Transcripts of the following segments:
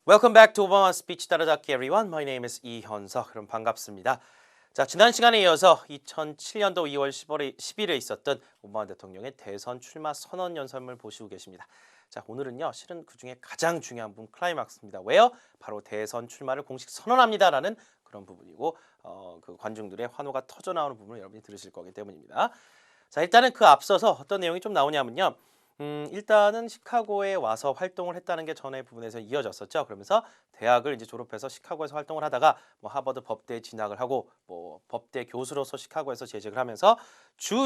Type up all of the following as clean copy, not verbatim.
Welcome back to 오바마 스피치 따라잡기 everyone. My name is 이현석. 그럼 반갑습니다. 자, 지난 시간에 이어서 2007년도 2월 10일에 있었던 오바마 대통령의 대선 출마 선언 연설문을 보시고 계십니다. 자, 오늘은요, 실은 그 중에 가장 중요한 부분 클라이막스입니다. 왜요? 바로 대선 출마를 공식 선언합니다라는 그런 부분이고, 그 관중들의 환호가 터져 나오는 부분을 여러분이 들으실 거기 때문입니다. 자, 일단은 그 앞서서 어떤 내용이 좀 나오냐면요. 일단은 시카고에 와서 활동을 했다는 게 전의 부분에서 이어졌었죠. 그러면서 대학을 이제 졸업해서 시카고에서 활동을 하다가 뭐 하버드 법대에 진학을 하고 뭐 법대 교수로서 시카고에서 재직을 하면서 주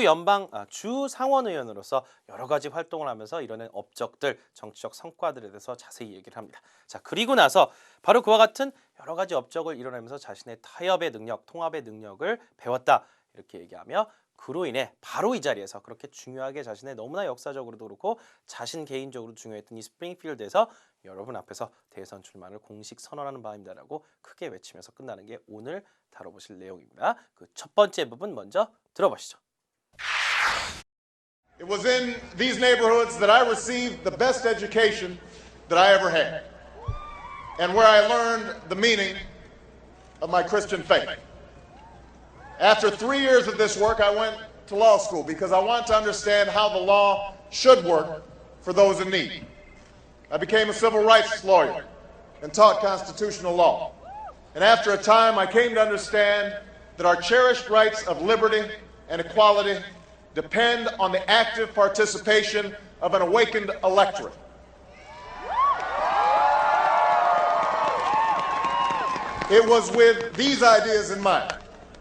상원 의원으로서 여러 가지 활동을 하면서 이뤄낸 업적들, 정치적 성과들에 대해서 자세히 얘기를 합니다. 자, 그리고 나서 바로 그와 같은 여러 가지 업적을 이뤄내면서 자신의 타협의 능력, 통합의 능력을 배웠다. 이렇게 얘기하며 그로 인해 바로 이 자리에서 그렇게 중요하게 자신의 너무나 역사적으로도 그렇고 자신 개인적으로 중요했던 이 스프링필드에서 여러분 앞에서 대선 출마를 공식 선언하는 바입니다라고 크게 외치면서 끝나는 게 오늘 다뤄보실 내용입니다. 그 첫 번째 부분 먼저 들어보시죠. It was in these neighborhoods that I received the best education that I ever had, and where I learned the meaning of my Christian faith. After 3 years of this work, I went to law school because I want to understand how the law should work for those in need. I became a civil rights lawyer and taught constitutional law. And after a time, I came to understand that our cherished rights of liberty and equality depend on the active participation of an awakened electorate. It was with these ideas in mind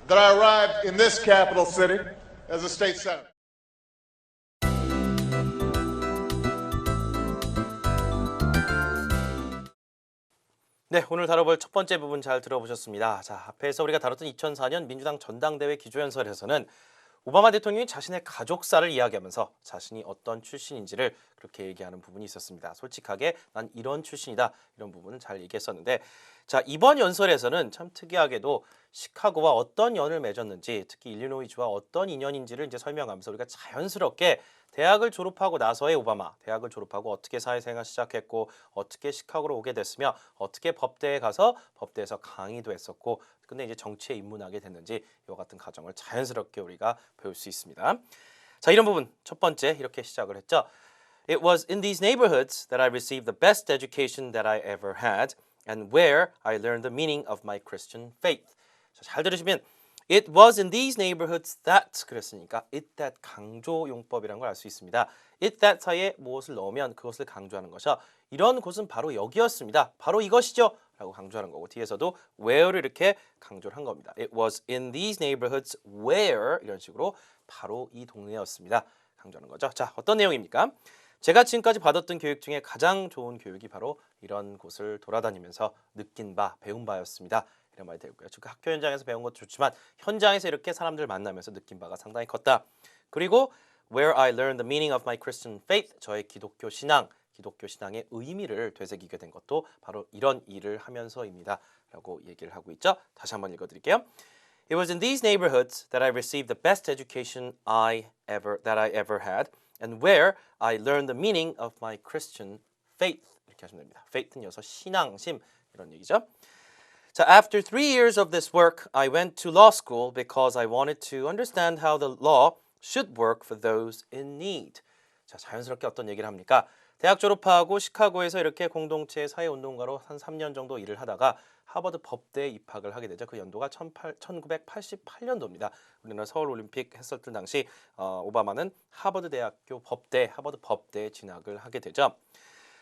that I arrived in this capital city as a state senator. 네, 오늘 다뤄볼 첫 번째 부분 잘 들어보셨습니다. 자, 앞에서 우리가 다뤘던 2004년 민주당 전당대회 기조연설에서는 오바마 대통령이 자신의 가족사를 이야기하면서 자신이 어떤 출신인지를 그렇게 얘기하는 부분이 있었습니다. 솔직하게 난 이런 출신이다 이런 부분은 잘 얘기했었는데 자, 이번 연설에서는 참 특이하게도 시카고와 어떤 연을 맺었는지 특히 일리노이주와 어떤 인연인지를 이제 설명하면서 우리가 자연스럽게 대학을 졸업하고 나서의 오바마, 대학을 졸업하고 어떻게 사회생활 시작했고 어떻게 시카고로 오게 됐으며 어떻게 법대에 가서 법대에서 강의도 했었고 근데 이제 정치에 입문하게 됐는지 이와 같은 과정을 자연스럽게 우리가 배울 수 있습니다. 자, 이런 부분 첫 번째 이렇게 시작을 했죠. It was in these neighborhoods that I received the best education that I ever had and where I learned the meaning of my Christian faith. 자, 잘 들으시면 It was in these neighborhoods that 그랬으니까 it that 강조 용법이라는 걸 알 수 있습니다. it that 사이에 무엇을 넣으면 그것을 강조하는 것이죠. 이런 곳은 바로 여기였습니다. 바로 이것이죠. 라고 강조하는 거고 뒤에서도 where를 이렇게 강조를 한 겁니다. It was in these neighborhoods where 이런 식으로 바로 이 동네였습니다. 강조하는 거죠. 자, 어떤 내용입니까? 제가 지금까지 받았던 교육 중에 가장 좋은 교육이 바로 이런 곳을 돌아다니면서 느낀 바, 배운 바였습니다. 이런 말이 되고요. 즉 학교 현장에서 배운 것도 좋지만 현장에서 이렇게 사람들 만나면서 느낀 바가 상당히 컸다. 그리고 where I learned the meaning of my Christian faith, 저의 기독교 신앙의 의미를 되새기게 된 것도 바로 이런 일을 하면서입니다. 라고 얘기를 하고 있죠. 다시 한번 읽어드릴게요. It was in these neighborhoods that I received the best education that I ever had and where I learned the meaning of my Christian faith. 이렇게 하시면 됩니다. faith는 여기서 신앙심 이런 얘기죠. 자, after 3 years of this work, I went to law school because I wanted to understand how the law should work for those in need. 자, 자연스럽게 어떤 얘기를 합니까? 대학 졸업하고 시카고에서 이렇게 공동체 사회운동가로 한 3년 정도 일을 하다가 하버드 법대에 입학을 하게 되죠. 그 연도가 1988년도입니다. 우리나라 서울올림픽 했었던 당시 오바마는 하버드 법대에 진학을 하게 되죠.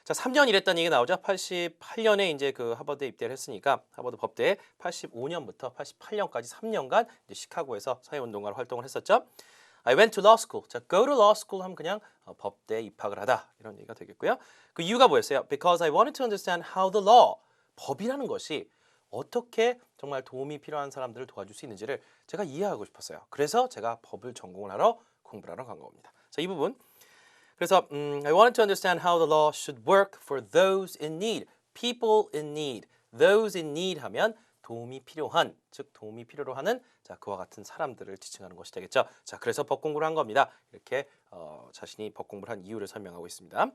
자, 3년 일했다는 얘기가 나오죠. 88년에 이제 그 하버드에 입대를 했으니까 하버드 법대에 85년부터 88년까지 3년간 이제 시카고에서 사회운동가로 활동을 했었죠. I went to law school. 자, go to law school 하면 그냥 법대에 입학을 하다 이런 얘기가 되겠고요. 그 이유가 뭐였어요? Because I wanted to understand how the law, 법이라는 것이 어떻게 정말 도움이 필요한 사람들을 도와줄 수 있는지를 제가 이해하고 싶었어요. 그래서 제가 법을 전공을 하러 공부를 하러 간 겁니다. 자, 이 부분. 그래서 I wanted to understand how the law should work for those in need, people in need. Those in need 하면 도움이 필요한, 즉 도움이 필요로 하는 자, 그와 같은 사람들을 지칭하는 것이 되겠죠. 자, 그래서 법 공부를 한 겁니다. 이렇게 자신이 법 공부를 한 이유를 설명하고 있습니다.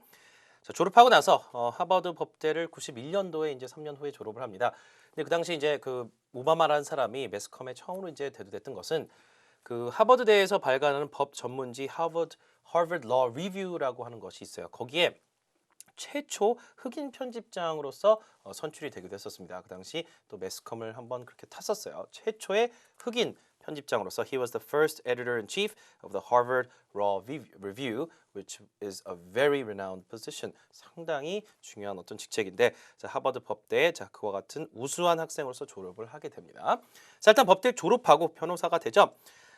자, 졸업하고 나서 하버드 법대를 91년도에 이제 3년 후에 졸업을 합니다. 근데 그 당시 이제 그 오바마라는 사람이 매스컴에 처음으로 이제 대두됐던 것은 그 하버드대에서 발간하는 법 전문지 Harvard Law Review라고 하는 것이 있어요. 거기에 최초 흑인 편집장으로서 선출이 되기도 했었습니다. 그 당시 또 매스컴을 한번 그렇게 탔었어요. 최초의 흑인 편집장으로서 he was the first editor-in-chief of the Harvard Law Review, which is a very renowned position. 상당히 중요한 어떤 직책인데 자, 하버드 법대에 자, 그와 같은 우수한 학생으로서 졸업을 하게 됩니다. 자, 일단 법대 졸업하고 변호사가 되죠.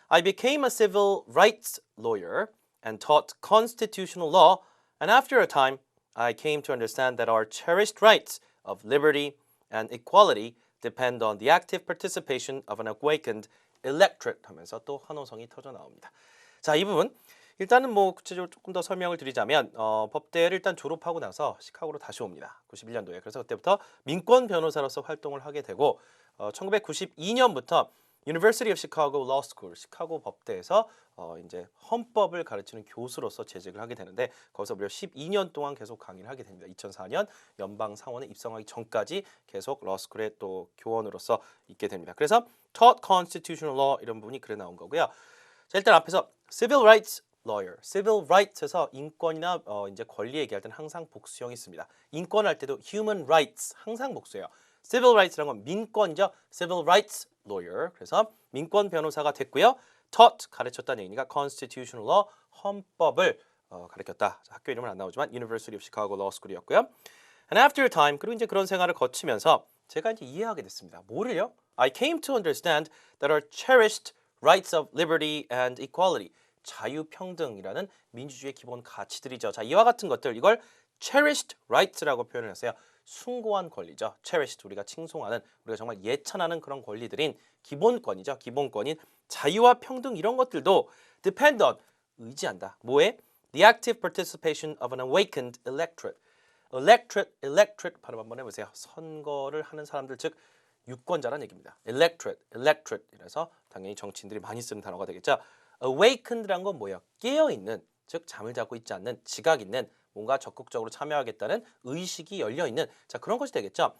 I became a civil rights lawyer and taught constitutional law, and after a time I came to understand that our cherished rights of liberty and equality depend on the active participation of an awakened electorate 하면서 또 환호성이 터져 나옵니다. 자, 이 부분 일단은 뭐 구체적으로 조금 더 설명을 드리자면 법대를 일단 졸업하고 나서 시카고로 다시 옵니다. 91년도에. 그래서 그때부터 민권 변호사로서 활동을 하게 되고 1992년부터 University of Chicago Law School, 시카고 법대에서 이제 헌법을 가르치는 교수로서 재직을 하게 되는데 거기서 무려 12년 동안 계속 강의를 하게 됩니다. 2004년 연방 상원에 입성하기 전까지 계속 러스쿨의 또 교원으로서 있게 됩니다. 그래서 taught constitutional law 이런 부분이 그래 나온 거고요. 자, 일단 앞에서 civil rights lawyer, civil rights에서 인권이나 이제 권리 얘기할 때는 항상 복수형이 있습니다. 인권 할 때도 human rights 항상 복수예요. civil rights라는 건 민권이죠. civil rights lawyer. 그래서 민권 변호사가 됐고요. taught 가르쳤다는 얘기니까 constitutional law 헌법을 가르쳤다. 자, 학교 이름은 안 나오지만 University of Chicago Law School이었고요. And after a time 그리고 이제 그런 생활을 거치면서 제가 이제 이해하게 됐습니다. 뭐를요? I came to understand that our cherished rights of liberty and equality 자유평등이라는 민주주의의 기본 가치들이죠. 자, 이와 같은 것들 이걸 cherished rights라고 표현을 했어요. 숭고한 권리죠. cherished 우리가 칭송하는 우리가 정말 예찬하는 그런 권리들인 기본권이죠. 기본권인 자유와 평등 이런 것들도 depend on 의지한다. 뭐에? The active participation of an awakened electorate. electorate 발음 한번 해보세요. 선거를 하는 사람들 즉 유권자란 얘기입니다. electorate 이래서 당연히 정치인들이 많이 쓰는 단어가 되겠죠. awakened란 건 뭐예요? 깨어있는 즉 잠을 자고 있지 않는 지각 있는 뭔가 적극적으로 참여하겠다는 의식이 열려있는 자 그런 것이 되겠죠.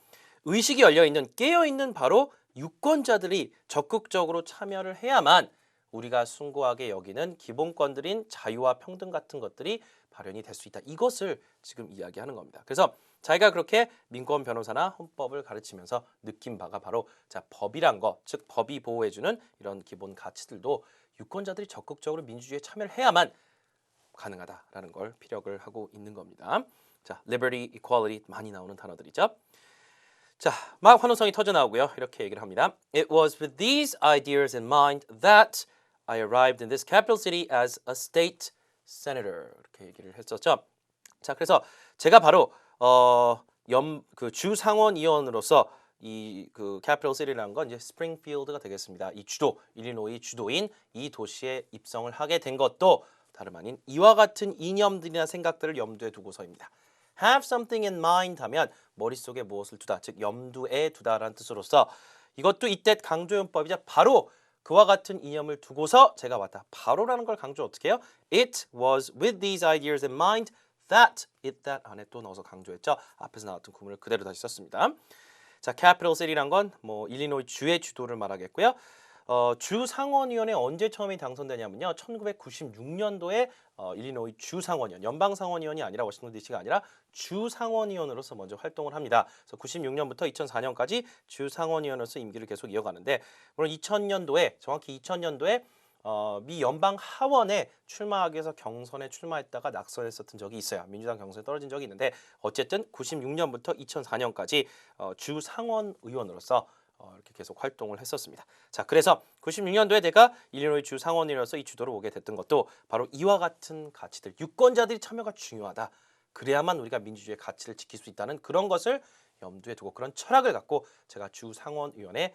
의식이 열려있는 깨어있는 바로 유권자들이 적극적으로 참여를 해야만 우리가 숭고하게 여기는 기본권들인 자유와 평등 같은 것들이 발현이 될 수 있다. 이것을 지금 이야기하는 겁니다. 그래서 자기가 그렇게 민권 변호사나 헌법을 가르치면서 느낀 바가 바로 자 법이란 거, 즉 법이 보호해주는 이런 기본 가치들도 유권자들이 적극적으로 민주주의에 참여를 해야만 가능하다라는 걸 피력을 하고 있는 겁니다. 자, liberty, equality 많이 나오는 단어들이죠. 자, 막 환호성이 터져 나오고요. 이렇게 얘기를 합니다. It was with these ideas in mind that I arrived in this capital city as a state senator. 이렇게 얘기를 했었죠. 자, 그래서 제가 바로 그 주상원의원으로서 이 그 캐피털 시티라는 건 이제 스프링필드가 되겠습니다. 이 주도, 일리노이 주도인 이 도시에 입성을 하게 된 것도 다름 아닌 이와 같은 이념들이나 생각들을 염두에 두고서입니다. have something in mind 하면 머릿속에 무엇을 두다, 즉 염두에 두다라는 뜻으로서 이것도 이때 강조용법이자 바로 그와 같은 이념을 두고서 제가 왔다. 바로라는 걸 강조 어떻게 해요? It was with these ideas in mind that that 안에 또 넣어서 강조했죠. 앞에서 나왔던 구문을 그대로 다시 썼습니다. 자, 캐피털 시티란 건 뭐 일리노이 주의 주도를 말하겠고요. 주 상원의원에 언제 처음에 당선되냐면요. 1996년도에 일리노이 주 상원의원, 연방 상원의원이 아니라 워싱턴 DC가 아니라 주 상원의원으로서 먼저 활동을 합니다. 그래서 96년부터 2004년까지 주 상원의원으로서 임기를 계속 이어가는데 물론 2000년도에 정확히 2000년도에 미 연방 하원에 출마하기 위해서 경선에 출마했다가 낙선했었던 적이 있어요. 민주당 경선에 떨어진 적이 있는데 어쨌든 96년부터 2004년까지 주 상원 의원으로서 이렇게 계속 활동을 했었습니다. 자, 그래서 96년도에 내가 일리노이 주 상원의원으로서 이 주도를 오게 됐던 것도 바로 이와 같은 가치들, 유권자들이 참여가 중요하다. 그래야만 우리가 민주주의의 가치를 지킬 수 있다는 그런 것을 염두에 두고 그런 철학을 갖고 제가 주 상원의원에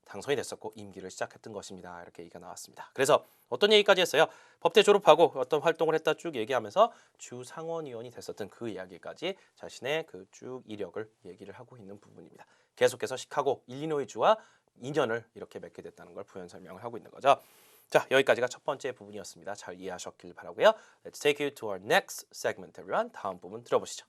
당선이 됐었고 임기를 시작했던 것입니다. 이렇게 얘기가 나왔습니다. 그래서 어떤 얘기까지 했어요? 법대 졸업하고 어떤 활동을 했다 쭉 얘기하면서 주 상원의원이 됐었던 그 이야기까지 자신의 그 쭉 이력을 얘기를 하고 있는 부분입니다. 계속해서 시카고, 일리노이 주와 인연을 이렇게 맺게 됐다는 걸 부연 설명을 하고 있는 거죠. 자, 여기까지가 첫 번째 부분이었습니다. 잘 이해하셨길 바라고요. Let's take you to our next segment, everyone. 다음 부분 들어보시죠.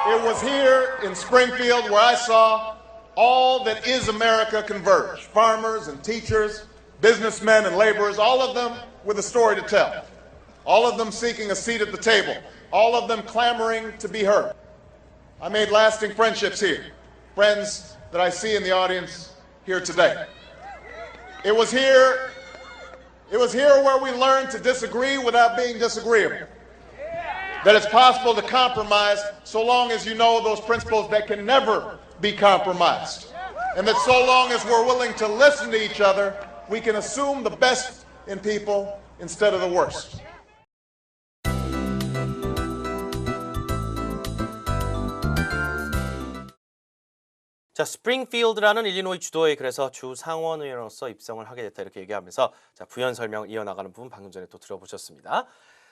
It was here in Springfield where I saw all that is America converge. Farmers and teachers, businessmen and laborers, all of them with a story to tell. All of them seeking a seat at the table. All of them clamoring to be heard. I made lasting friendships here. Friends that I see in the audience here today. It was here where we learned to disagree without being disagreeable. That it's possible to compromise so long as you know those principles that can never be compromised. And that so long as we're willing to listen to each other, we can assume the best in people instead of the worst. 자, 스프링필드라는 일리노이 주도에 그래서 주 상원의원으로서 입성을 하게 됐다 이렇게 얘기하면서 자, 부연 설명을 이어나가는 부분 방금 전에 또 들어보셨습니다.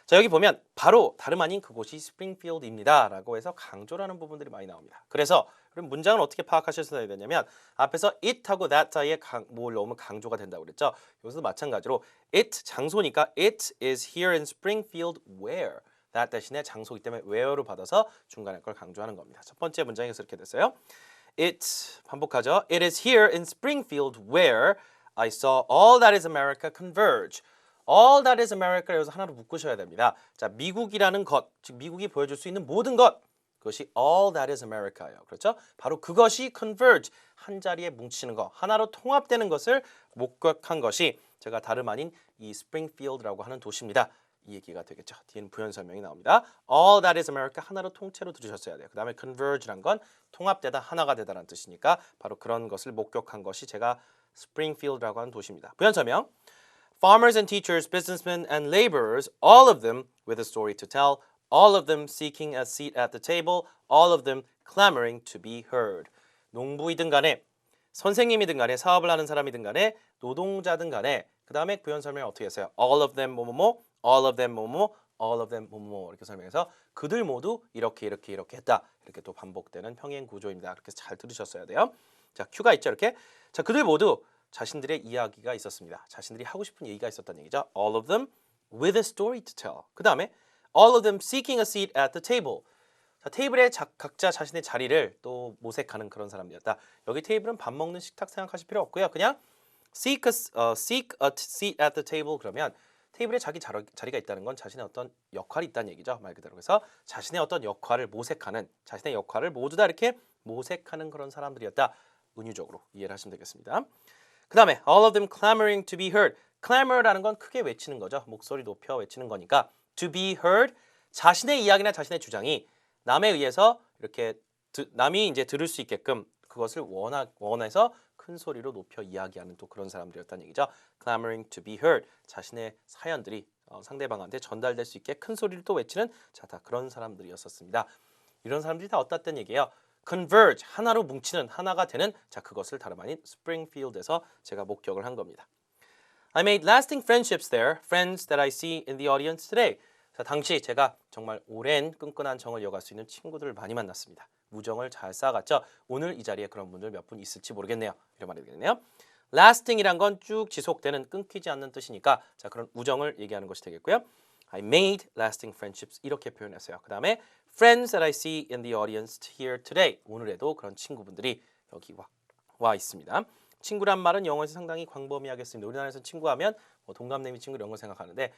자, 여기 보면 바로 다름 아닌 그곳이 스프링필드입니다 라고 해서 강조라는 부분들이 많이 나옵니다. 그래서 그럼 문장을 어떻게 파악하셔야 되냐면 앞에서 it하고 that 사이에 뭘 넣으면 강조가 된다고 그랬죠. 여기서도 마찬가지로 it 장소니까 it is here in Springfield where that 대신에 장소이기 때문에 where로 받아서 중간에 걸 강조하는 겁니다. 첫 번째 문장에서 이렇게 됐어요. It 반복하죠. It is here in Springfield where I saw all that is America converge. All that is America 여기서 하나로 묶으셔야 됩니다. 자, 미국이라는 것, 즉 미국이 보여줄 수 있는 모든 것, 그것이 all that is America예요. 그렇죠? 바로 그것이 converge, 한 자리에 뭉치는 것, 하나로 통합되는 것을 목격한 것이 제가 다름 아닌 이 Springfield라고 하는 도시입니다. 이 얘기가 되겠죠. 뒤에는 부연 설명이 나옵니다. All that is America 하나로 통째로 들으셨어야 돼요. 그 다음에 converge란 건 통합되다, 하나가 되다라는 뜻이니까 바로 그런 것을 목격한 것이 제가 Springfield라고 하는 도시입니다. 부연 설명. Farmers and teachers, businessmen and laborers, all of them with a story to tell, all of them seeking a seat at the table, all of them clamoring to be heard. 농부이든 간에 선생님이든 간에 사업을 하는 사람이든 간에 노동자든 간에 그 다음에 부연 설명을 어떻게 했어요? All of them 뭐뭐뭐, all of them 뭐뭐, all of them 뭐뭐 이렇게 설명해서 그들 모두 이렇게 했다. 이렇게 또 반복되는 평행 구조입니다. 이렇게 잘 들으셨어야 돼요. 자, 큐가 있죠 이렇게. 자, 그들 모두 자신들의 이야기가 있었습니다. 자신들이 하고 싶은 얘기가 있었다는 얘기죠. All of them with a story to tell. 그 다음에 all of them seeking a seat at the table. 자, 테이블에 각자 자신의 자리를 또 모색하는 그런 사람들이었다. 여기 테이블은 밥 먹는 식탁 생각하실 필요 없고요. 그냥 seek a seat at the table 그러면 테이블에 자기 자리가 있다는 건 자신의 어떤 역할이 있다는 얘기죠. 말 그대로. 그래서 자신의 어떤 역할을 모색하는, 자신의 역할을 모두 다 이렇게 모색하는 그런 사람들이었다. 은유적으로 이해를 하시면 되겠습니다. 그 다음에 all of them clamoring to be heard. clamor라는 건 크게 외치는 거죠. 목소리 높여 외치는 거니까 to be heard, 자신의 이야기나 자신의 주장이 남에 의해서 이렇게 남이 이제 들을 수 있게끔 그것을 원해서 큰 소리로 높여 이야기하는 또 그런 사람들이었다는 얘기죠. clamoring to be heard. 자신의 사연들이 상대방한테 전달될 수 있게 큰 소리를 또 외치는 자, 다 그런 사람들이었었습니다. 이런 사람들이 다 어떻다는 얘기예요? converge, 하나로 뭉치는, 하나가 되는 자, 그것을 다름 아닌 스프링필드에서 제가 목격을 한 겁니다. I made lasting friendships there, friends that I see in the audience today. 자, 당시 제가 정말 오랜 끈끈한 정을 이어갈 수 있는 친구들을 많이 만났습니다. 우정을 잘 쌓아갔죠. 오늘 이 자리에 그런 분들 몇 분 있을지 모르겠네요. 이런 말이 되겠네요. lasting이란 건 쭉 지속되는, 끊기지 않는 뜻이니까 자, 그런 우정을 얘기하는 것이 되겠고요. I made lasting friendships 이렇게 표현했어요. 그 다음에 friends that I see in the audience here today. 오늘에도 그런 친구분들이 여기 와 있습니다. 친구란 말은 영어에서 상당히 광범위하겠습니다. 우리나라에서 친구하면 동갑내미 친구 이런 걸 생각하는데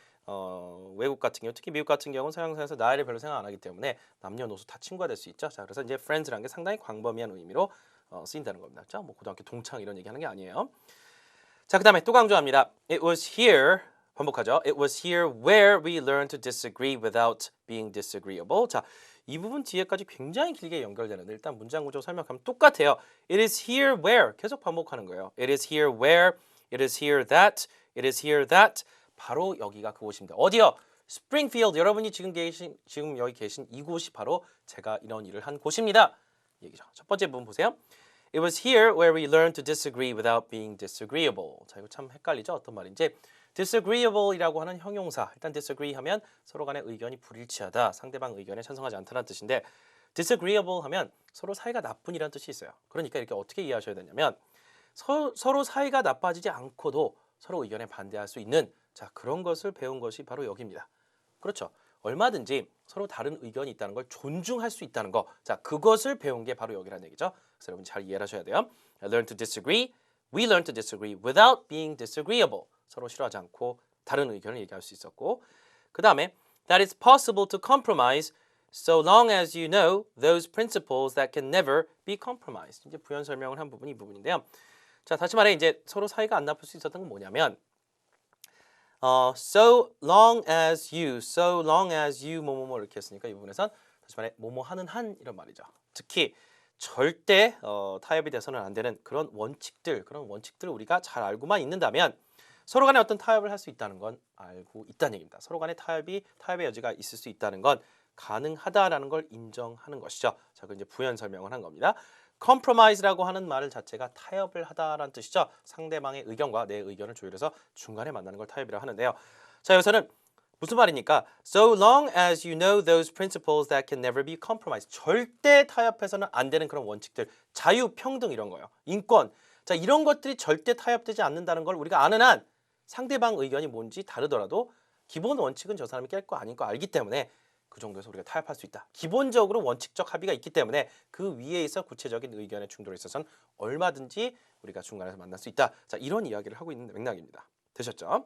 외국 같은 경우 특히 미국 같은 경우는 서양사에서 나이를 별로 생각 안 하기 때문에 남녀노소 다 친구가 될 수 있죠. 자, 그래서 이제 friends라는 게 상당히 광범위한 의미로 쓰인다는 겁니다. 자, 뭐 고등학교 동창 이런 얘기하는 게 아니에요. 자, 그다음에 또 강조합니다. It was here 반복하죠. It was here where we learned to disagree without being disagreeable. 자, 이 부분 뒤에까지 굉장히 길게 연결되는데 일단 문장 구조 설명하면 똑같아요. It is here where 계속 반복하는 거예요. It is here where, it is here that, it is here that. 바로 여기가 그곳입니다. 어디요? 스프링필드. 여러분이 지금 여기 계신 이곳이 바로 제가 이런 일을 한 곳입니다. 얘기죠. 첫 번째 부분 보세요. It was here where we learned to disagree without being disagreeable. 자, 이거 참 헷갈리죠? 어떤 말인지. disagreeable이라고 하는 형용사. 일단 disagree 하면 서로 간의 의견이 불일치하다. 상대방 의견에 찬성하지 않다는 뜻인데 disagreeable 하면 서로 사이가 나쁜이라는 뜻이 있어요. 그러니까 이렇게 어떻게 이해하셔야 되냐면 서로 사이가 나빠지지 않고도 서로 의견에 반대할 수 있는 자 그런 것을 배운 것이 바로 여기입니다. 그렇죠. 얼마든지 서로 다른 의견이 있다는 걸 존중할 수 있다는 거. 자 그것을 배운 게 바로 여기라는 얘기죠. 그래서 여러분 잘 이해를 하셔야 돼요. Learn to disagree. We learn to disagree without being disagreeable. 서로 싫어하지 않고 다른 의견을 얘기할 수 있었고 그 다음에 that it's possible to compromise so long as you know those principles that can never be compromised. 이제 부연 설명을 한 부분이 이 부분인데요. 자 다시 말해 이제 서로 사이가 안 나쁠 수 있었던 건 뭐냐면 so long as you 뭐뭐뭐 이렇게 했으니까 이 부분에선 다시 말해 뭐뭐 하는 한 이런 말이죠. 특히 절대 타협이 돼서는 안 되는 그런 원칙들을 우리가 잘 알고만 있는다면 서로 간에 어떤 타협을 할 수 있다는 건 알고 있다는 얘기입니다. 서로 간에 타협의 여지가 있을 수 있다는 건 가능하다라는 걸 인정하는 것이죠. 자, 그 이제 부연 설명을 한 겁니다. compromise라고 하는 말 자체가 타협을 하다라는 뜻이죠. 상대방의 의견과 내 의견을 조율해서 중간에 만나는 걸 타협이라고 하는데요. 자, 여기서는 무슨 말이니까 so long as you know those principles that can never be compromised. 절대 타협해서는 안 되는 그런 원칙들, 자유, 평등 이런 거요. 인권. 자, 이런 것들이 절대 타협되지 않는다는 걸 우리가 아는 한 상대방 의견이 뭔지 다르더라도 기본 원칙은 저 사람이 깰 거 아닌 거 알기 때문에 그 정도에서 우리가 타협할 수 있다. 기본적으로 원칙적 합의가 있기 때문에 그 위에 있어 구체적인 의견의 충돌에 있어서는 얼마든지 우리가 중간에서 만날 수 있다. 자, 이런 이야기를 하고 있는 맥락입니다. 되셨죠?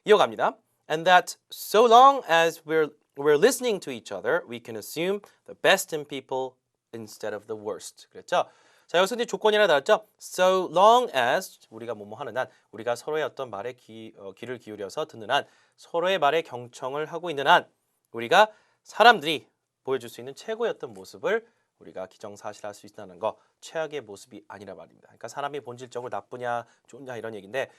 이어갑니다. And that so long as we're listening to each other, we can assume the best in people instead of the worst. 그랬죠? 자, 여기서 이제 조건이 하나 달았죠? So long as 우리가 뭐뭐 하는 한, 우리가 서로의 어떤 말에 귀를 기울여서 듣는 한, 서로의 말에 경청을 하고 있는 한, 우리가 사람들이 보여줄 수 있는 최고의 어떤 모습을 우리가 기정사실할 수 있다는 거, 최악의 모습이 아니라 말입니다. 그러니까 사람이 본질적으로 나쁘냐 좋냐 이런 얘기인데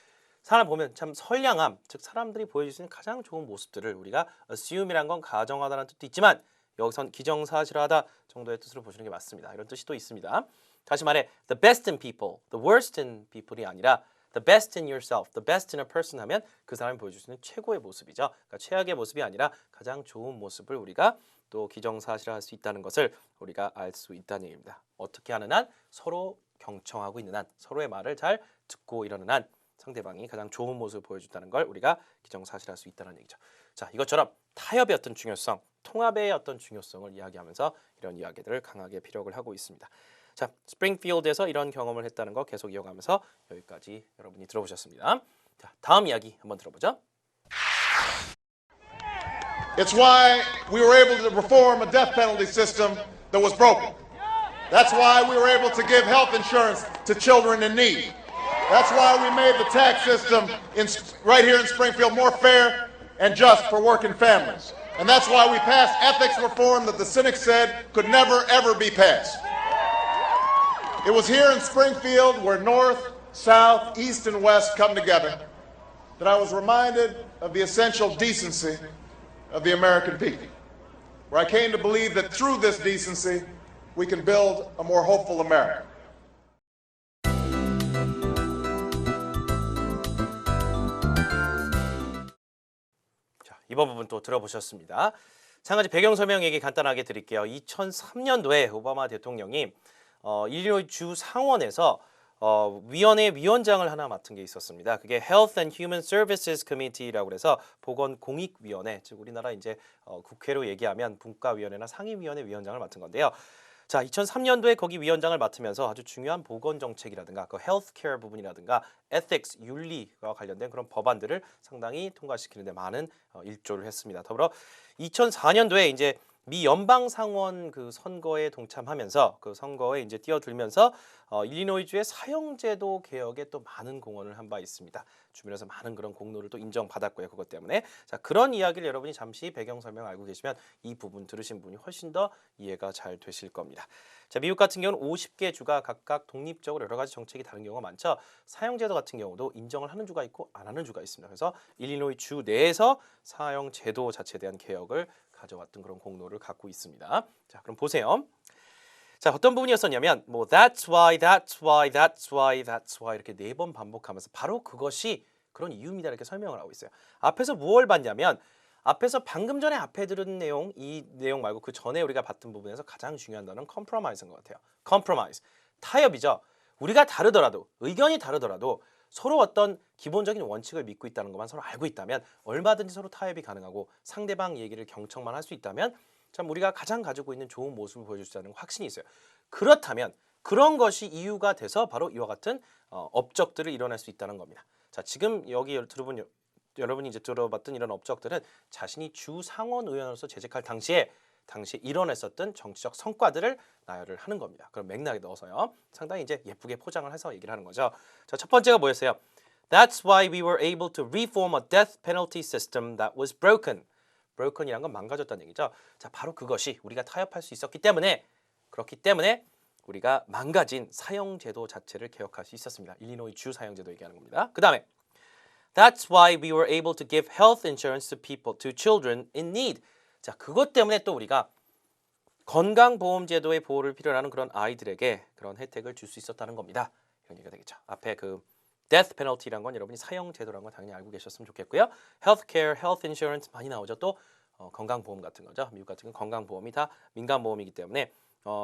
사람 보면 참 선량함, 즉 사람들이 보여줄 수 있는 가장 좋은 모습들을 우리가 assume이란 건 가정하다는 뜻도 있지만 여기선 기정사실하다 정도의 뜻으로 보시는 게 맞습니다. 이런 뜻이 또 있습니다. 다시 말해 the best in people, the worst in people이 아니라 the best in yourself, the best in a person 하면 그 사람이 보여줄 수 있는 최고의 모습이죠. 그러니까 최악의 모습이 아니라 가장 좋은 모습을 우리가 또 기정사실화할 수 있다는 것을 우리가 알 수 있다는 얘기입니다. 어떻게 하는 한 서로 경청하고 있는 한 서로의 말을 잘 듣고 이러는 한 상대방이 가장 좋은 모습을 보여준다는 걸 우리가 기정사실할 수 있다는 얘기죠. 자, 이것처럼 타협의 어떤 중요성, 통합의 어떤 중요성을 이야기하면서 이런 이야기들을 강하게 피력을 하고 있습니다. 자, 스프링필드에서 이런 경험을 했다는 거 계속 이어가면서 여기까지 여러분이 들어보셨습니다. 자, 다음 이야기 한번 들어보죠. It's why we were able to reform a death penalty system that was broken. That's why we were able to give health insurance to children in need. That's why we made the tax system right here in Springfield more fair and just for working families. And that's why we passed ethics reform that the cynics said could never, ever be passed. It was here in Springfield where North, South, East, and West come together that I was reminded of the essential decency of the American people, where I came to believe that through this decency, we can build a more hopeful America. 자, 이번 부분 또 들어보셨습니다. 자, 한 가지 배경 설명 얘기 간단하게 드릴게요. 2003년도에 오바마 대통령이 일리노이 주 상원에서 위원회 위원장을 하나 맡은 게 있었습니다. 그게 Health and Human Services Committee라고 해서 보건공익위원회, 즉 우리나라 이제 국회로 얘기하면 분과위원회나 상임위원회 위원장을 맡은 건데요. 자, 2003년도에 거기 위원장을 맡으면서 아주 중요한 보건 정책이라든가 그 헬스케어 부분이라든가 ethics 윤리와 관련된 그런 법안들을 상당히 통과시키는 데 많은 일조를 했습니다. 더불어 2004년도에 이제 미 연방 상원 그 선거에 동참하면서 그 선거에 이제 뛰어들면서 일리노이주의 사형제도 개혁에 또 많은 공헌을 한 바 있습니다. 주변에서 많은 그런 공로를 또 인정받았고요. 그것 때문에 자, 그런 이야기를 여러분이 잠시 배경 설명 알고 계시면 이 부분 들으신 분이 훨씬 더 이해가 잘 되실 겁니다. 자, 미국 같은 경우는 50개 주가 각각 독립적으로 여러 가지 정책이 다른 경우가 많죠. 사형제도 같은 경우도 인정을 하는 주가 있고 안 하는 주가 있습니다. 그래서 일리노이 주 내에서 사형제도 자체에 대한 개혁을 가져왔던 그런 공로를 갖고 있습니다. 자, 그럼 보세요. 자, 어떤 부분이었었냐면 뭐 that's why 이렇게 4번 반복하면서 바로 그것이 그런 이유입니다 이렇게 설명을 하고 있어요. 앞에서 무엇을 봤냐면 앞에서 방금 전에 앞에 들은 내용, 이 내용 말고 그 전에 우리가 봤던 부분에서 가장 중요한 단어는 compromise인 것 같아요. compromise, 타협이죠. 우리가 다르더라도 의견이 다르더라도 서로 어떤 기본적인 원칙을 믿고 있다는 것만 서로 알고 있다면 얼마든지 서로 타협이 가능하고 상대방 얘기를 경청만 할 수 있다면 참 우리가 가장 가지고 있는 좋은 모습을 보여줄 수 있다는 확신이 있어요. 그렇다면 그런 것이 이유가 돼서 바로 이와 같은 업적들을 일어날 수 있다는 겁니다. 자, 지금 여기 여러분이 이제 들어봤던 이런 업적들은 자신이 주 상원 의원으로서 재직할 당시에 일어났었던 정치적 성과들을 나열을 하는 겁니다. 그럼 맥락에 넣어서요. 상당히 이제 예쁘게 포장을 해서 얘기를 하는 거죠. 자, 첫 번째가 뭐였어요? That's why we were able to reform a death penalty system that was broken. broken이란 건 망가졌다는 얘기죠. 자, 바로 그것이 우리가 타협할 수 있었기 때문에 그렇기 때문에 우리가 망가진 사형제도 자체를 개혁할 수 있었습니다. 일리노이 주 사형제도 얘기하는 겁니다. 그 다음에 That's why we were able to give health insurance to children in need. 자, 그것 때문에 또 우리가 건강보험제도의 보호를 필요로 하는 그런 아이들에게 그런 혜택을 줄 수 있었다는 겁니다. 이런 얘기가 되겠죠. 앞에 그 death penalty란 건 여러분이 사형제도란 건 당연히 알고 계셨으면 좋겠고요. healthcare, health insurance 많이 나오죠. 또 건강보험 같은 거죠. 미국 같은 경우는 건강보험이 다 민간보험이기 때문에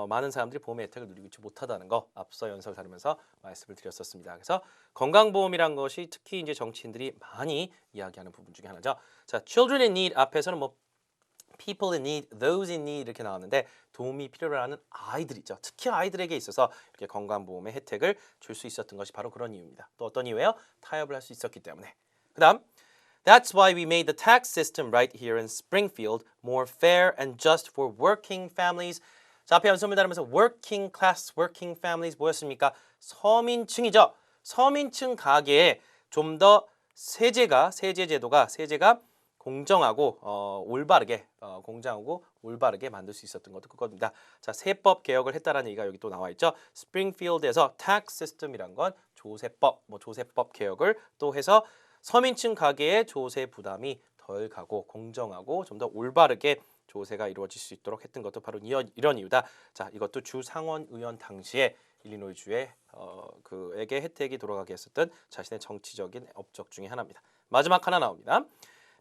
많은 사람들이 보험의 혜택을 누리고 있지 못하다는 거 앞서 연설 다루면서 말씀을 드렸었습니다. 그래서 건강보험이란 것이 특히 이제 정치인들이 많이 이야기하는 부분 중에 하나죠. 자, children in need 앞에서는 뭐 people in need, those in need 이렇게 나왔는데 도움이 필요로 하는 아이들 있죠. 특히 아이들에게 있어서 이렇게 건강보험의 혜택을 줄 수 있었던 것이 바로 그런 이유입니다. 또 어떤 이유예요? 타협을 할 수 있었기 때문에. 그 다음 That's why we made the tax system right here in Springfield more fair and just for working families. 자, 앞에 연설을 다루면서 working class, working families 뭐였습니까? 서민층이죠. 서민층 가계에 좀 더 세제가 공정하고 올바르게 공정하고 올바르게 만들 수 있었던 것도 그겁니다. 자, 세법 개혁을 했다라는 얘기가 여기 또 나와 있죠. 스프링필드에서 tax system이란 건 조세법 개혁을 또 해서 서민층 가계의 조세 부담이 덜 가고 공정하고 좀 더 올바르게 조세가 이루어질 수 있도록 했던 것도 바로 이런 이유다. 자, 이것도 주 상원 의원 당시에 일리노이 주에 그에게 혜택이 돌아가게 했었던 자신의 정치적인 업적 중에 하나입니다. 마지막 하나 나옵니다.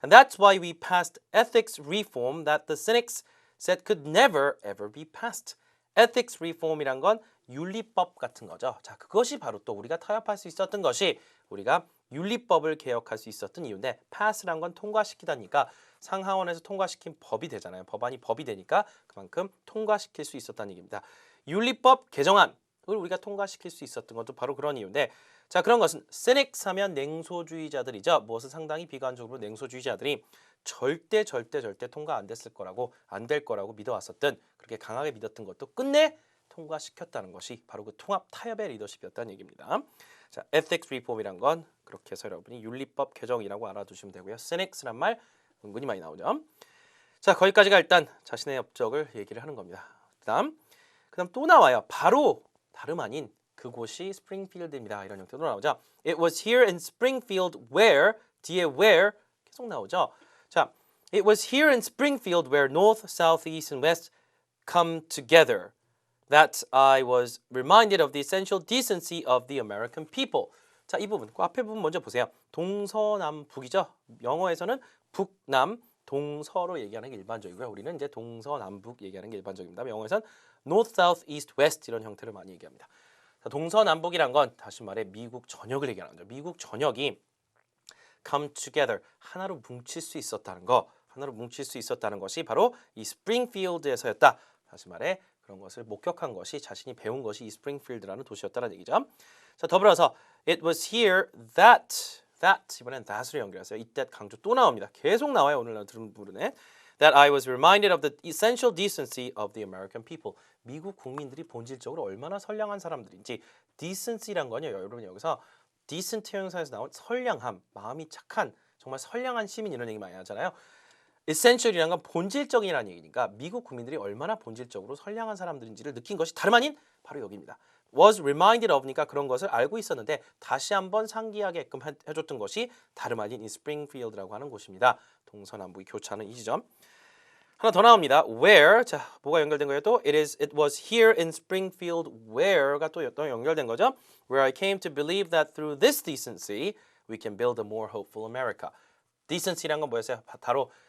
And that's why we passed ethics reform that the cynics said could never ever be passed. ethics reform이란 건 윤리법 같은 거죠. 자, 그것이 바로 또 우리가 타협할 수 있었던 것이 우리가 윤리법을 개혁할 수 있었던 이유인데 pass란 건 통과시키다니까 상하원에서 통과시킨 법이 되잖아요. 법안이 법이 되니까 그만큼 통과시킬 수 있었다는 얘기입니다. 윤리법 개정안을 우리가 통과시킬 수 있었던 것도 바로 그런 이유인데 자, 그런 것은 cynics 하면 냉소주의자들이죠. 무엇을 상당히 비관적으로 냉소주의자들이 절대 통과 안 될 거라고 믿어왔었던 그렇게 강하게 믿었던 것도 끝내 통과시켰다는 것이 바로 그 통합 타협의 리더십이었다는 얘기입니다. 자, ethics reform이란 건 그렇게 해서 여러분이 윤리법 개정이라고 알아두시면 되고요. cynics란 말 은근히 많이 나오죠. 자, 거기까지가 일단 자신의 업적을 얘기를 하는 겁니다. 그다음 또 나와요. 바로 다름 아닌 그곳이 스프링필드입니다. 이런 형태로 나오죠. It was here in Springfield where 뒤에 where 계속 나오죠. 자, it was here in Springfield where North, South, East, and West come together that I was reminded of the essential decency of the American people. 자, 이 부분, 그 앞에 부분 먼저 보세요. 동서남북이죠. 영어에서는 북남, 동서로 얘기하는 게 일반적이고요. 우리는 이제 동서남북 얘기하는 게 일반적입니다. 영어에서는 North, South, East, West 이런 형태를 많이 얘기합니다. 자, 동서남북이란 건 다시 말해 미국 전역을 얘기하는 거죠. 미국 전역이 come together, 하나로 뭉칠 수 있었다는 것이 바로 이 스프링필드에서였다. 다시 말해 그런 것을 목격한 것이 자신이 배운 것이 이 스프링필드라는 도시였다는 얘기죠. 자, 더불어서 it was here that 이번엔 that으로 연결했어요. 이때 강조 또 나옵니다. 계속 나와요. 오늘 들은 부분에 that I was reminded of the essential decency of the American people. 미국 국민들이 본질적으로 얼마나 선량한 사람들인지 decency란 건요. 여러분 여기서 decent 형용사에서 나온 선량함, 마음이 착한 정말 선량한 시민 이런 얘기 많이 하잖아요. essential이란 건 본질적이라는 얘기니까 미국 국민들이 얼마나 본질적으로 선량한 사람들인지를 느낀 것이 다름 아닌 바로 여기입니다. was reminded of니까 그런 것을 알고 있었는데 다시 한번 상기하게끔 해줬던 것이 다름 아닌 이 스프링필드라고 하는 곳입니다. 동서남북이 교차하는 이 지점. 하나 더 나옵니다. where, 자, 뭐가 연결된 거예요? 또 it was here in Springfield where가 또 연결된 거죠. where I came to believe that through this decency we can build a more hopeful America. decency란 건 뭐였어요?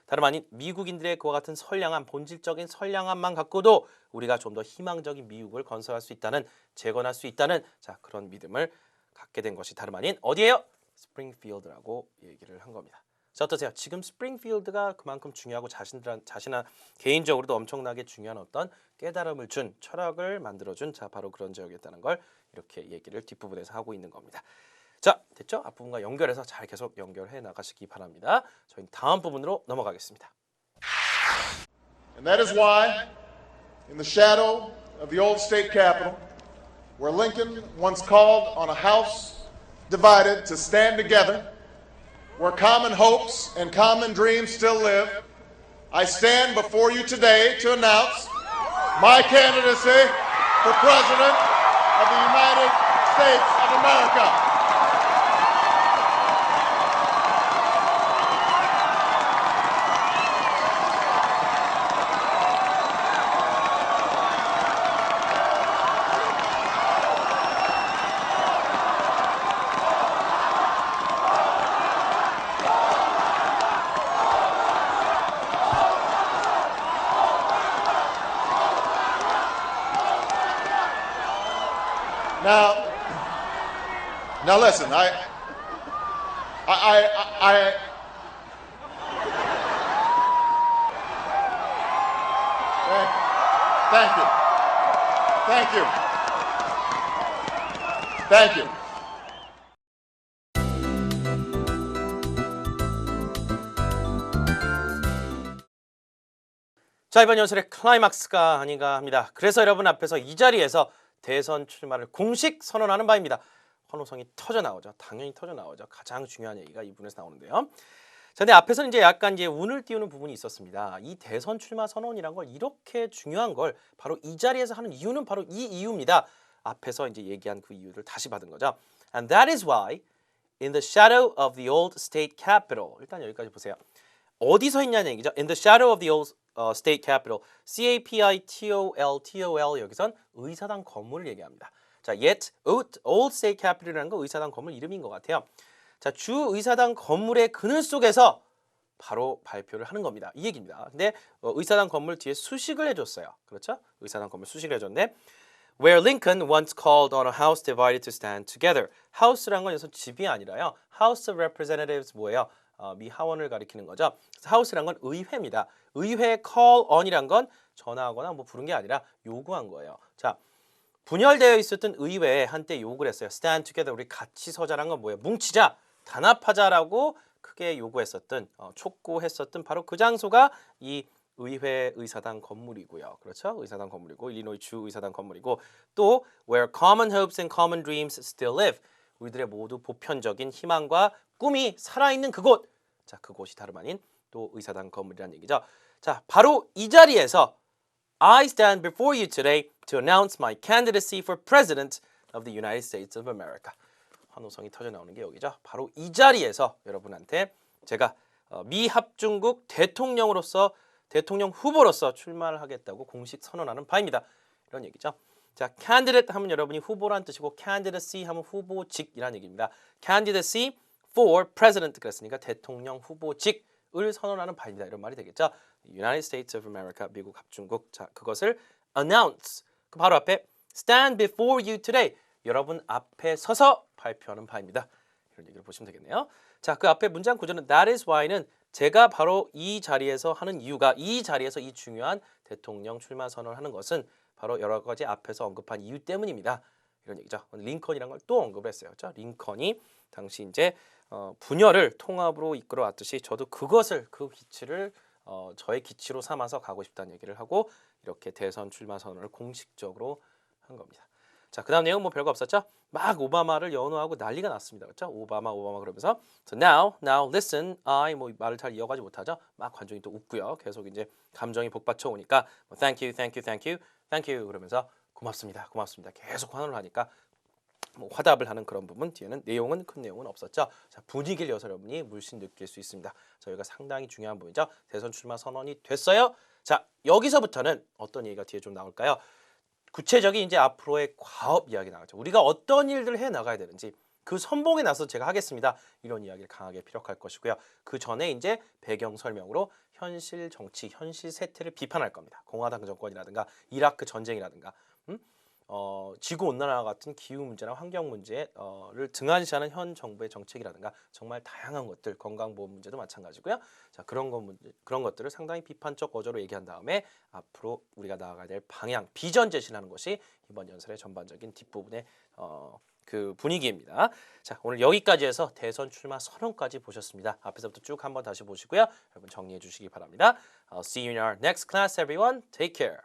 다름 아닌 미국인들의 그와 같은 선량함, 본질적인 선량함만 갖고도 우리가 좀 더 희망적인 미국을 건설할 수 있다는, 재건할 수 있다는 자 그런 믿음을 갖게 된 것이 다름 아닌 어디예요? 스프링필드라고 얘기를 한 겁니다. 자 어떠세요? 지금 스프링필드가 그만큼 중요하고 자신한 개인적으로도 엄청나게 중요한 어떤 깨달음을 준, 철학을 만들어준 자 바로 그런 지역이었다는 걸 이렇게 얘기를 뒷부분에서 하고 있는 겁니다. 자 됐죠? 앞부분과 연결해서 잘 계속 연결해 나가시기 바랍니다. 저희는 다음 부분으로 넘어가겠습니다. And that is why, in the shadow of the old state capitol, where Lincoln once called on a house divided to stand together, where common hopes and common dreams still live, I stand before you today to announce my candidacy for President of the United States of America. Now listen, thank you. 자 이번 연설의 클라이막스가 아닌가 합니다. 그래서 여러분 앞에서 이 자리에서 대선 출마를 공식 선언하는 바입니다. 환호성이 터져 나오죠. 당연히 터져 나오죠. 가장 중요한 얘기가 이 부분에서 나오는데요. 자, 근데 앞에서는 이제 약간 이제 운을 띄우는 부분이 있었습니다. 이 대선 출마 선언이란 걸 이렇게 중요한 걸 바로 이 자리에서 하는 이유는 바로 이 이유입니다. 앞에서 이제 얘기한 그 이유를 다시 받은 거죠. And that is why in the shadow of the old state capitol. 일단 여기까지 보세요. 어디서 했냐는 얘기죠. In the shadow of the old state capitol. CAPITOL 여기선 의사당 건물을 얘기합니다. 자, yet old state capitol이라는 거 의사당 건물 이름인 것 같아요. 자, 주 의사당 건물의 그늘 속에서 바로 발표를 하는 겁니다. 이 얘기입니다. 근데 의사당 건물 뒤에 수식을 해줬어요. 그렇죠? 의사당 건물 수식을 해줬는데 Where Lincoln once called on a house divided to stand together. house란 건 여기서 집이 아니라요. House of Representatives 뭐예요? 미 하원을 가리키는 거죠. house란 건 의회입니다. 의회 call on이란 건 전화하거나 뭐 부른 게 아니라 요구한 거예요. 자, 분열되어 있었던 의회에 한때 요구를 했어요. Stand together. 우리 같이 서자란 건 뭐예요? 뭉치자, 단합하자라고 크게 요구했었던, 촉구했었던 바로 그 장소가 이 의회 의사당 건물이고요. 그렇죠? 의사당 건물이고 일리노이 주 의사당 건물이고 또 where common hopes and common dreams still live. 우리들의 모두 보편적인 희망과 꿈이 살아있는 그곳. 자, 그곳이 다름 아닌 또 의사당 건물이라는 얘기죠. 자, 바로 이 자리에서 I stand before you today to announce my candidacy for President of the United States of America. 환호성이 터져 나오는 게 여기죠. 바로 이 자리에서 여러분한테 제가 미 합중국 대통령 후보로서 출마를 하겠다고 공식 선언하는 바입니다. 이런 얘기죠. 자, candidate 하면 여러분이 후보란 뜻이고 candidacy 하면 후보직이란 얘기입니다. candidacy for president 그랬으니까 대통령 후보직을 선언하는 바입니다. 이런 말이 되겠죠. United States of America, 미국 합중국. 자, 그것을 announce, 그 바로 앞에 stand before you today, 여러분 앞에 서서 발표하는 바입니다. 이런 얘기를 보시면 되겠네요. 자, 그 앞에 문장 구조는 that is why는 제가 바로 이 자리에서 하는 이유가, 이 자리에서 이 중요한 대통령 출마 선언을 하는 것은 바로 여러 가지 앞에서 언급한 이유 때문입니다. 이런 얘기죠. 링컨이라는 걸 또 언급을 했어요. 그렇죠? 링컨이 당시 이제 분열을 통합으로 이끌어왔듯이 저도 그것을, 그 기치를 저의 기치로 삼아서 가고 싶다는 얘기를 하고 이렇게 대선 출마 선언을 공식적으로 한 겁니다. 자, 그 다음 내용 뭐 별거 없었죠? 막 오바마를 연호하고 난리가 났습니다. 그렇죠? 오바마 그러면서 So now listen, 뭐 말을 잘 이어가지 못하죠? 막 관중이 또 웃고요. 계속 이제 감정이 복받쳐 오니까 뭐, thank you 그러면서 고맙습니다. 계속 환호를 하니까 뭐 화답을 하는 그런 부분 뒤에는 큰 내용은 없었죠. 자, 분위기를 여서 여러분이 물씬 느낄 수 있습니다. 저희가 상당히 중요한 부분이죠. 대선 출마 선언이 됐어요. 자, 여기서부터는 어떤 얘기가 뒤에 좀 나올까요? 구체적인 이제 앞으로의 과업 이야기 나오죠. 우리가 어떤 일들을 해 나가야 되는지, 그 선봉에 나서 제가 하겠습니다. 이런 이야기를 강하게 피력할 것이고요. 그 전에 이제 배경 설명으로 현실 정치, 현실 세태를 비판할 겁니다. 공화당 정권이라든가 이라크 전쟁이라든가 지구 온난화 같은 기후 문제나 환경 문제를 등한시하는 현 정부의 정책이라든가 정말 다양한 것들, 건강보험 문제도 마찬가지고요. 자, 그런 것들을 상당히 비판적 어조로 얘기한 다음에 앞으로 우리가 나아가야 될 방향, 비전 제시를 하는 것이 이번 연설의 전반적인 뒷부분의 그 분위기입니다. 자, 오늘 여기까지 해서 대선 출마 선언까지 보셨습니다. 앞에서부터 쭉 한번 다시 보시고요. 여러분 정리해 주시기 바랍니다. I'll see you in our next class, everyone. Take care.